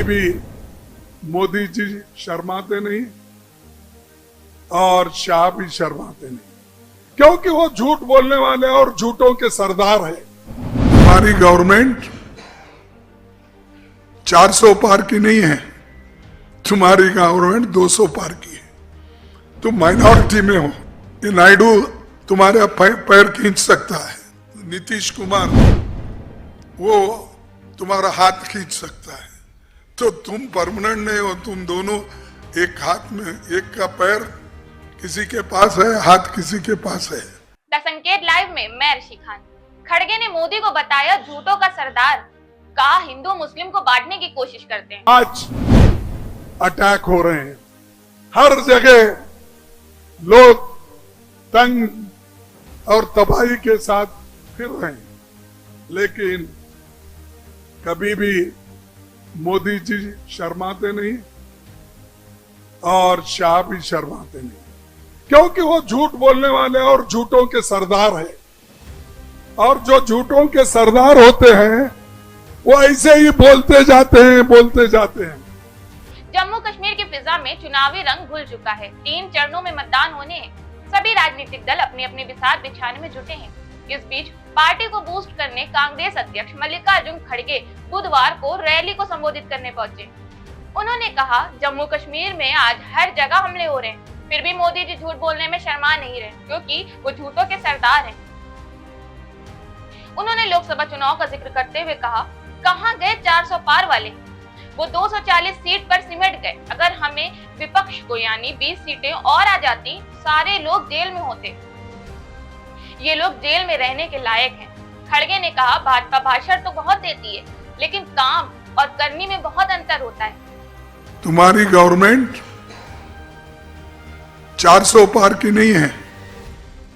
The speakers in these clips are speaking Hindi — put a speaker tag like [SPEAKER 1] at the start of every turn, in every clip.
[SPEAKER 1] भी मोदी जी शर्माते नहीं और शाह भी शर्माते नहीं, क्योंकि वो झूठ बोलने वाले और झूठों के सरदार है। हमारी गवर्नमेंट 400 पार की नहीं है, तुम्हारी गवर्नमेंट 200 पार की है। तुम माइनॉरिटी में हो, ये नायडू तुम्हारे पैर खींच सकता है, नीतीश कुमार वो तुम्हारा हाथ खींच सकता है, तो तुम परमानेंट नहीं हो। तुम दोनों एक हाथ में, एक का पैर किसी के पास है, हाथ किसी के पास है।
[SPEAKER 2] द संकेत लाइव में मैं ऋषि खान। खड़गे ने मोदी को बताया झूठों का सरदार, कहा हिंदू मुस्लिम को बांटने की कोशिश करते हैं।
[SPEAKER 1] आज अटैक हो रहे हैं, हर जगह लोग तंग और तबाही के साथ फिर रहे हैं, लेकिन कभी भी मोदी जी शर्माते नहीं और शाह भी शर्माते नहीं, क्योंकि वो झूठ बोलने वाले और झूठों के सरदार है। और जो झूठों के सरदार होते हैं वो ऐसे ही बोलते जाते हैं।
[SPEAKER 2] जम्मू कश्मीर की फिजा में चुनावी रंग घुल चुका है। 3 चरणों में मतदान होने हैं। सभी राजनीतिक दल अपने अपने बिसात बिछाने में जुटे हैं। इस बीच पार्टी को बूस्ट करने कांग्रेस अध्यक्ष मल्लिकार्जुन खड़गे बुधवार को रैली को संबोधित करने पहुंचे। उन्होंने कहा, जम्मू कश्मीर में आज हर जगह हमले हो रहे हैं, फिर भी मोदी जी झूठ बोलने में शर्मा नहीं रहे, क्योंकि वो झूठों के सरदार हैं। उन्होंने लोकसभा चुनाव का जिक्र करते हुए कहा, कहां गए 400 पार वाले, वो 240 सीट पर सिमट गए। अगर हमें विपक्ष को यानी 20 सीटें और आ जाती, सारे लोग जेल में होते। ये लोग जेल में रहने के लायक हैं। खड़गे ने कहा, भाजपा भाषण तो बहुत देती है, लेकिन काम और करनी में बहुत अंतर होता है।
[SPEAKER 1] तुम्हारी गवर्नमेंट 400 पार की नहीं है,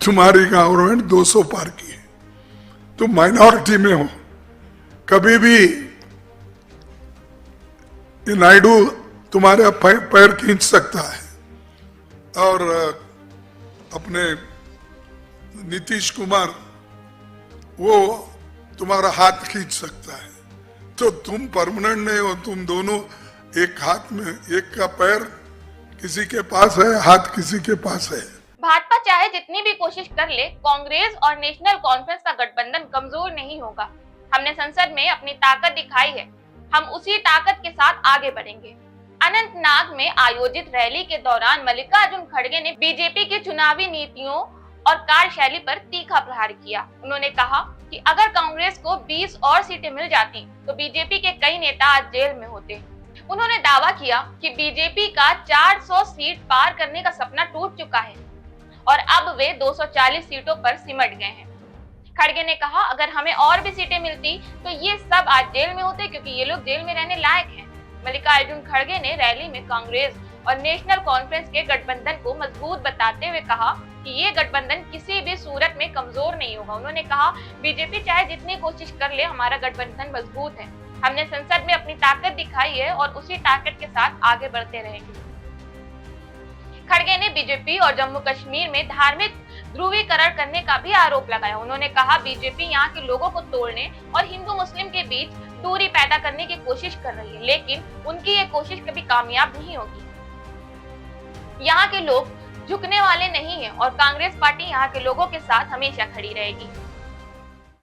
[SPEAKER 1] तुम्हारी गवर्नमेंट 200 पार की है। तुम माइनॉरिटी में हो, कभी भी ये नायडू तुम्हारे पैर खींच सकता है और अपने नीतीश कुमार वो तुम्हारा हाथ खींच सकता है, तो तुम परमानेंट नहीं हो। तुम दोनों एक हाथ में, एक का पैर किसी के पास है, हाथ किसी के पास है।
[SPEAKER 2] भाजपा चाहे जितनी भी कोशिश कर ले, कांग्रेस और नेशनल कॉन्फ्रेंस का गठबंधन कमजोर नहीं होगा। हमने संसद में अपनी ताकत दिखाई है, हम उसी ताकत के साथ आगे बढ़ेंगे। अनंतनाग में आयोजित रैली के दौरान मल्लिकार्जुन खड़गे ने बीजेपी की चुनावी नीतियों और कार्यशैली पर तीखा प्रहार किया। उन्होंने कहा कि अगर कांग्रेस को 20 और सीटें मिल जाती तो बीजेपी के कई नेता आज जेल में होते। उन्होंने दावा किया कि बीजेपी का 400 सीट पार करने का सपना टूट चुका है और अब वे 240 सीटों पर सिमट गए हैं। खड़गे ने कहा, अगर हमें और भी सीटें मिलती तो ये सब आज जेल में होते, क्योंकि ये लोग जेल में रहने लायक हैं। मल्लिकार्जुन खड़गे ने रैली में कांग्रेस और नेशनल कॉन्फ्रेंस के गठबंधन को मजबूत बताते हुए कहा कि ये गठबंधन किसी भी सूरत में कमजोर नहीं होगा। उन्होंने कहा, बीजेपी चाहे जितनी कोशिश कर ले, हमारा गठबंधन मजबूत है। हमने संसद में अपनी ताकत दिखाई है और उसी ताकत के साथ आगे बढ़ते रहेंगे। खड़गे ने बीजेपी और जम्मू कश्मीर में धार्मिक ध्रुवीकरण करने का भी आरोप लगाया। उन्होंने कहा, बीजेपी यहाँ के लोगों को तोड़ने और हिंदू मुस्लिम के बीच दूरी पैदा करने की कोशिश कर रही है, लेकिन उनकी ये कोशिश कभी कामयाब नहीं होगी। यहाँ के लोग झुकने वाले नहीं हैं और कांग्रेस पार्टी यहाँ के लोगों के साथ हमेशा खड़ी रहेगी।